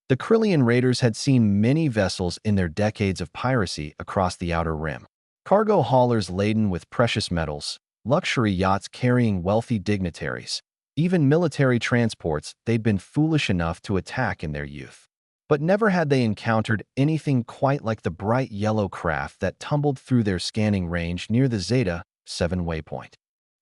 The Krillian raiders had seen many vessels in their decades of piracy across the Outer Rim. Cargo haulers laden with precious metals, luxury yachts carrying wealthy dignitaries, even military transports they'd been foolish enough to attack in their youth. But never had they encountered anything quite like the bright yellow craft that tumbled through their scanning range near the Zeta 7 waypoint.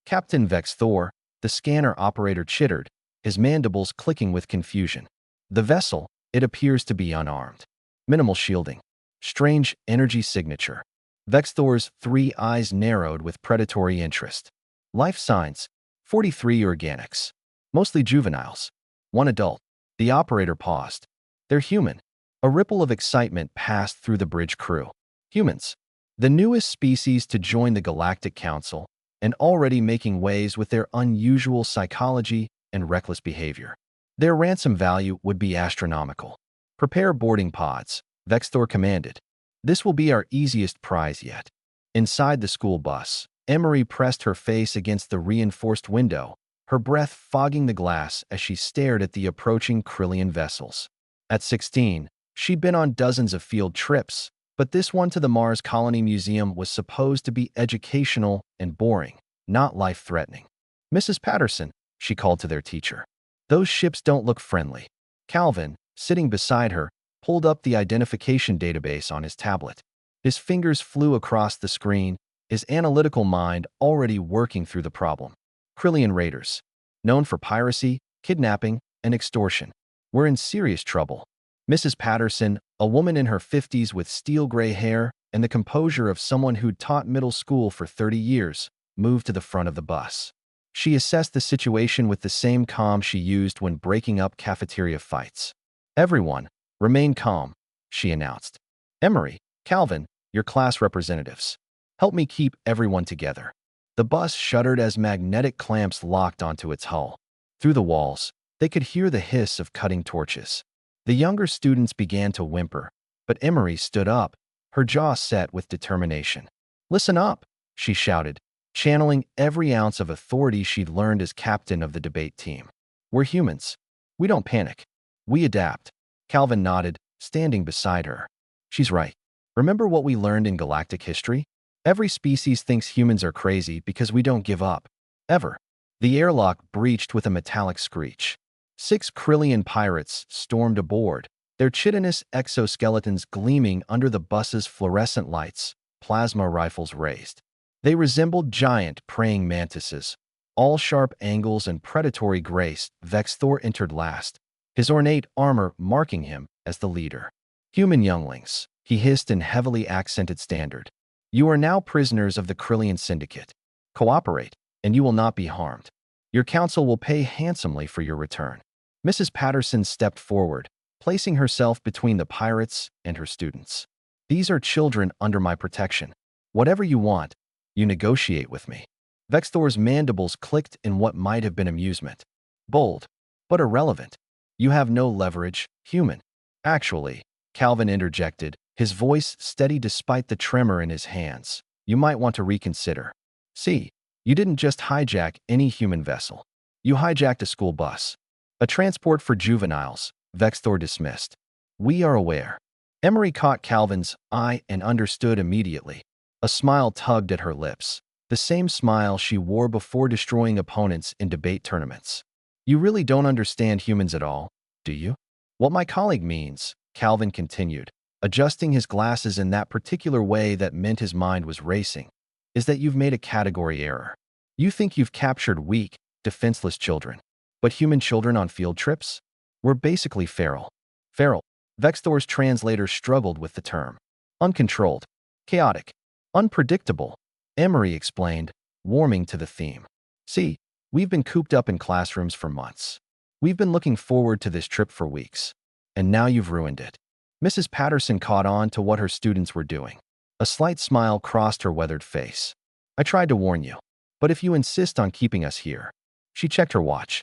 Captain Vex Thor, the scanner operator, chittered, his mandibles clicking with confusion. The vessel, it appears to be unarmed. Minimal shielding. Strange energy signature. Vex Thor's 3 eyes narrowed with predatory interest. Life signs: 43 organics. Mostly juveniles. 1 adult. The operator paused. They're human. A ripple of excitement passed through the bridge crew. Humans. The newest species to join the Galactic Council, and already making waves with their unusual psychology and reckless behavior. Their ransom value would be astronomical. Prepare boarding pods, Vex Thor commanded. This will be our easiest prize yet. Inside the school bus, Emery pressed her face against the reinforced window, her breath fogging the glass as she stared at the approaching Krillian vessels. At 16, she'd been on dozens of field trips, but this one to the Mars Colony Museum was supposed to be educational and boring, not life-threatening. Mrs. Patterson, she called to their teacher. Those ships don't look friendly. Calvin, sitting beside her, pulled up the identification database on his tablet. His fingers flew across the screen, his analytical mind already working through the problem. Krillian raiders, known for piracy, kidnapping, and extortion. We're in serious trouble. Mrs. Patterson, a woman in her 50s with steel-gray hair and the composure of someone who'd taught middle school for 30 years, moved to the front of the bus. She assessed the situation with the same calm she used when breaking up cafeteria fights. Everyone, remain calm, she announced. Emery, Calvin, your class representatives. Help me keep everyone together. The bus shuddered as magnetic clamps locked onto its hull. Through the walls, they could hear the hiss of cutting torches. The younger students began to whimper, but Emery stood up, her jaw set with determination. Listen up, she shouted, channeling every ounce of authority she'd learned as captain of the debate team. We're humans. We don't panic. We adapt. Calvin nodded, standing beside her. She's right. Remember what we learned in galactic history? Every species thinks humans are crazy because we don't give up. Ever. The airlock breached with a metallic screech. 6 Krillian pirates stormed aboard, their chitinous exoskeletons gleaming under the bus's fluorescent lights, plasma rifles raised. They resembled giant praying mantises, all sharp angles and predatory grace. Vex Thor entered last, his ornate armor marking him as the leader. Human younglings, he hissed in heavily accented standard. You are now prisoners of the Krillian Syndicate. Cooperate, and you will not be harmed. Your council will pay handsomely for your return. Mrs. Patterson stepped forward, placing herself between the pirates and her students. These are children under my protection. Whatever you want, you negotiate with me. Vex Thor's mandibles clicked in what might have been amusement. Bold, but irrelevant. You have no leverage, human. Actually, Calvin interjected, his voice steady despite the tremor in his hands. You might want to reconsider. See, you didn't just hijack any human vessel. You hijacked a school bus. A transport for juveniles, Vex Thor dismissed. We are aware. Emery caught Calvin's eye and understood immediately. A smile tugged at her lips, the same smile she wore before destroying opponents in debate tournaments. You really don't understand humans at all, do you? What my colleague means, Calvin continued, adjusting his glasses in that particular way that meant his mind was racing, is that you've made a category error. You think you've captured weak, defenseless children. But human children on field trips? We're basically feral. Feral. Vex Thor's translator struggled with the term. Uncontrolled. Chaotic. Unpredictable. Emery explained, warming to the theme. See, we've been cooped up in classrooms for months. We've been looking forward to this trip for weeks. And now you've ruined it. Mrs. Patterson caught on to what her students were doing. A slight smile crossed her weathered face. I tried to warn you. But if you insist on keeping us here. She checked her watch.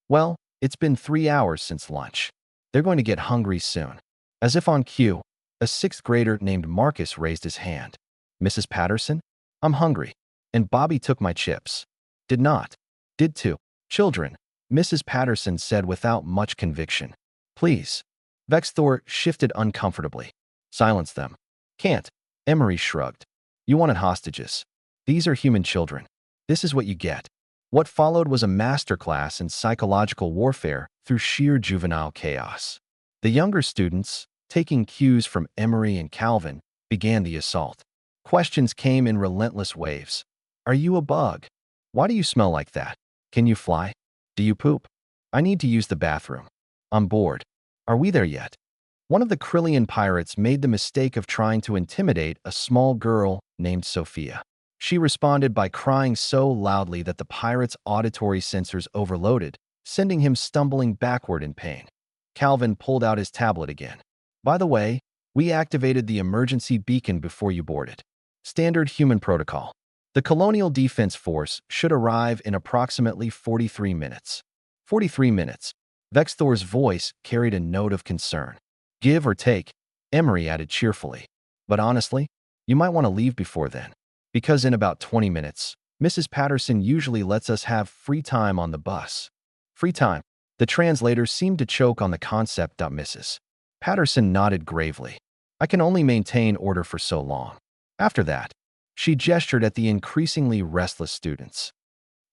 Well, it's been 3 hours since lunch. They're going to get hungry soon. As if on cue, a 6th grader named Marcus raised his hand. Mrs. Patterson? I'm hungry. And Bobby took my chips. Did not. Did too. Children, Mrs. Patterson said without much conviction. Please. Vexthor shifted uncomfortably. Silence them. Can't. Emery shrugged. You wanted hostages. These are human children. This is what you get. What followed was a masterclass in psychological warfare through sheer juvenile chaos. The younger students, taking cues from Emery and Calvin, began the assault. Questions came in relentless waves. Are you a bug? Why do you smell like that? Can you fly? Do you poop? I need to use the bathroom. I'm bored. Are we there yet? One of the Krillian pirates made the mistake of trying to intimidate a small girl named Sophia. She responded by crying so loudly that the pirate's auditory sensors overloaded, sending him stumbling backward in pain. Calvin pulled out his tablet again. By the way, we activated the emergency beacon before you boarded. Standard human protocol. The Colonial Defense Force should arrive in approximately 43 minutes. 43 minutes. Vexthor's voice carried a note of concern. Give or take, Emery added cheerfully. But honestly, you might want to leave before then. Because in about 20 minutes, Mrs. Patterson usually lets us have free time on the bus. Free time. The translator seemed to choke on the concept. Mrs. Patterson nodded gravely. I can only maintain order for so long. After that, she gestured at the increasingly restless students.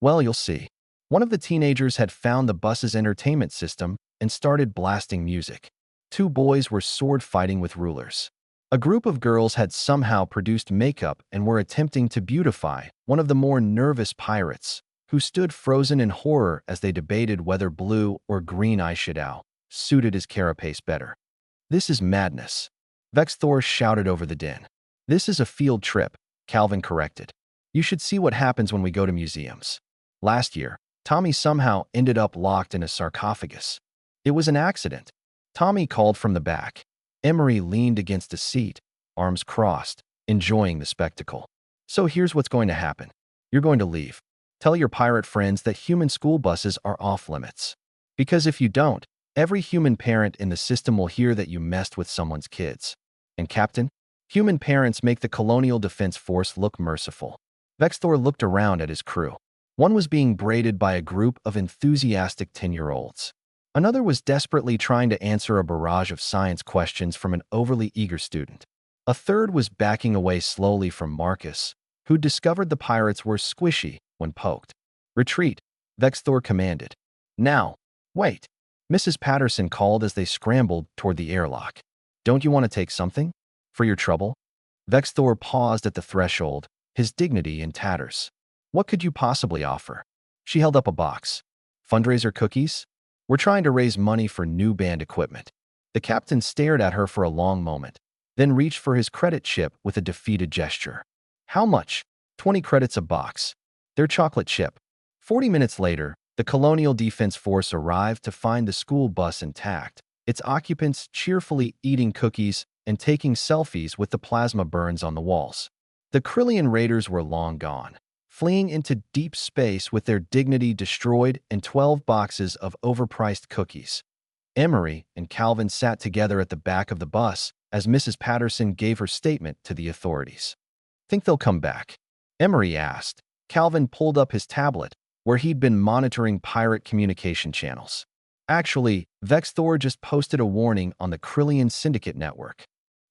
Well, you'll see. One of the teenagers had found the bus's entertainment system and started blasting music. Two boys were sword fighting with rulers. A group of girls had somehow produced makeup and were attempting to beautify one of the more nervous pirates, who stood frozen in horror as they debated whether blue or green eyeshadow suited his carapace better. This is madness, Vexthor shouted over the din. This is a field trip, Calvin corrected. You should see what happens when we go to museums. Last year, Tommy somehow ended up locked in a sarcophagus. It was an accident. Tommy called from the back. Emery leaned against a seat, arms crossed, enjoying the spectacle. So here's what's going to happen. You're going to leave. Tell your pirate friends that human school buses are off limits. Because if you don't, every human parent in the system will hear that you messed with someone's kids. And Captain, human parents make the Colonial Defense Force look merciful. Vexthor looked around at his crew. One was being braided by a group of enthusiastic 10-year-olds. Another was desperately trying to answer a barrage of science questions from an overly eager student. A third was backing away slowly from Marcus, who discovered the pirates were squishy when poked. Retreat, Vexthor commanded. Now, wait, Mrs. Patterson called as they scrambled toward the airlock. Don't you want to take something? For your trouble? Vexthor paused at the threshold, his dignity in tatters. What could you possibly offer? She held up a box. Fundraiser cookies? We're trying to raise money for new band equipment. The captain stared at her for a long moment, then reached for his credit chip with a defeated gesture. How much? 20 credits a box. Their chocolate chip. 40 minutes later, the Colonial Defense Force arrived to find the school bus intact, its occupants cheerfully eating cookies and taking selfies with the plasma burns on the walls. The Krillian raiders were long gone, fleeing into deep space with their dignity destroyed and 12 boxes of overpriced cookies. Emery and Calvin sat together at the back of the bus as Mrs. Patterson gave her statement to the authorities. Think they'll come back? Emery asked. Calvin pulled up his tablet, where he'd been monitoring pirate communication channels. Actually, Vexthor just posted a warning on the Krillian Syndicate network.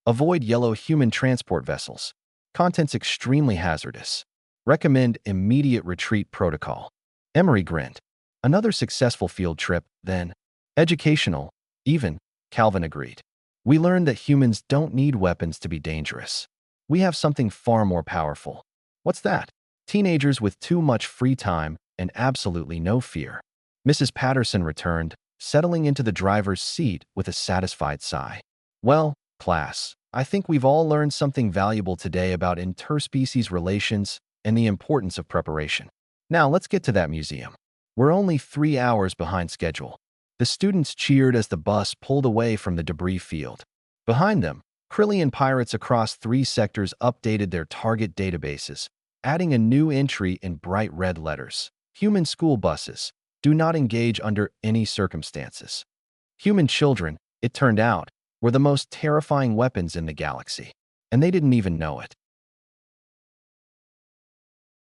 Avoid yellow human transport vessels. Content's extremely hazardous. Recommend immediate retreat protocol. Emery grinned. Another successful field trip, then. Educational, even, Calvin agreed. We learned that humans don't need weapons to be dangerous. We have something far more powerful. What's that? Teenagers with too much free time and absolutely no fear. Mrs. Patterson returned, settling into the driver's seat with a satisfied sigh. Well, class, I think we've all learned something valuable today about interspecies relations and the importance of preparation. Now let's get to that museum. We're only 3 hours behind schedule. The students cheered as the bus pulled away from the debris field. Behind them, Krillian pirates across 3 sectors updated their target databases, adding a new entry in bright red letters. Human school buses do not engage under any circumstances. Human children, it turned out, were the most terrifying weapons in the galaxy, and they didn't even know it.